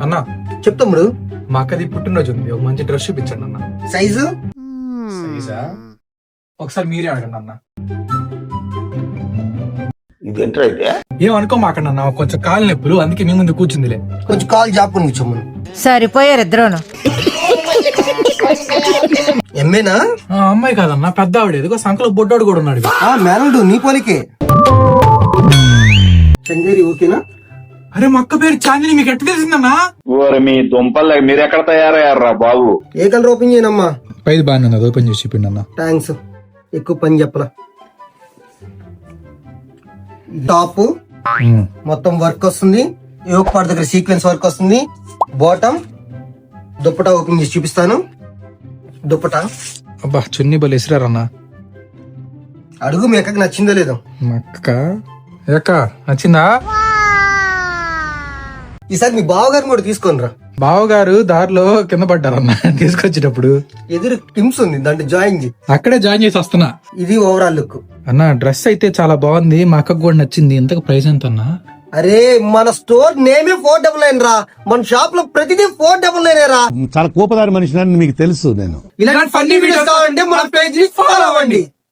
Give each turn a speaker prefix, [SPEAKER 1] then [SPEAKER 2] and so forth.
[SPEAKER 1] అన్నా
[SPEAKER 2] చెప్తాముడు
[SPEAKER 1] మా అక్కది పుట్టినరోజు ఉంది, ఒక మంచి డ్రెస్ చూపించండి అన్న.
[SPEAKER 2] సైజు
[SPEAKER 1] సైజా ఒకసారి మీరే అడగండి అన్న. ఏం అనుకో మాకండి అన్న, కొంచెం కాలు నొప్పులు, అందుకే మీ ముందు కూర్చుందిలే.
[SPEAKER 2] కొంచెం కాల్ జాపుని కూర్చోమను.
[SPEAKER 3] సరిపోయారు ఇద్దరును.
[SPEAKER 2] ఎమ్మేనా?
[SPEAKER 1] అమ్మాయి కాదన్నా, పెద్ద ఆవిడ. ఎదుగో సంకలో బొడ్డోడు కూడా ఉన్నాడు.
[SPEAKER 2] మేనల్డు నీ పోలికే. చందేరి ఓకేనా?
[SPEAKER 1] అరే మా అక్క పేరు చాందిని, మీకు ఎట్లా తెలిసిందన్నా?
[SPEAKER 4] మీ దుంపలు మీరెక్కడ తయారయ్యారా బాబు?
[SPEAKER 2] ఏ కలర్ ఓపెన్ చేయనమ్మా?
[SPEAKER 1] పైది బాగానే ఉంది, ఓపెన్ చేసి చెప్పిండి అన్న.
[SPEAKER 2] థ్యాంక్స్, ఎక్కువ పని చెప్పలా. టాప్ మొత్తం వర్క్ వస్తుంది, యోక్ పార్ట్ దగ్గర సీక్వెన్స్ వర్క్ వస్తుంది. బాటమ్ దుప్పటా ఓపెన్ చేసి చూపిస్తాను. దుప్పటా
[SPEAKER 1] అబ్బా చున్నీ బలి ఇసిరారన్నా.
[SPEAKER 2] అడుగు మీ అక్కకి నచ్చిందో లేదో.
[SPEAKER 1] మా అక్క నచ్చిందా?
[SPEAKER 2] ఈసారి మీ బావగారిని కూడా తీసుకొని రా.
[SPEAKER 1] బావగారు దారిలో కింద పడ్డారన్నా తీసుకొచ్చేటప్పుడు.
[SPEAKER 2] ఎదురు టిమ్స్ ఉంది, దాంట్లో జాయిన్ చేయి.
[SPEAKER 1] అక్కడే జాయిన్ చేసి వస్తున్నా.
[SPEAKER 2] ఇది ఓవరాల్ లుక్
[SPEAKER 1] అన్న. డ్రెస్ అయితే చాలా బాగుంది, మా అక్కకు కూడా నచ్చింది. ఇంతకు ప్రైస్ ఎంత అన్నా?
[SPEAKER 2] అరే మన స్టోర్ నేమే 499 రా. మన షాప్ లో ప్రతిదీ 499 రా.
[SPEAKER 5] చాలా కోపదారి మనిషిని మీకు తెలుసు. నేను
[SPEAKER 2] ఇలాంటి ఫన్నీ వీడియోస్ కావాలంటే మన పేజ్ ని ఫాలో అవ్వండి.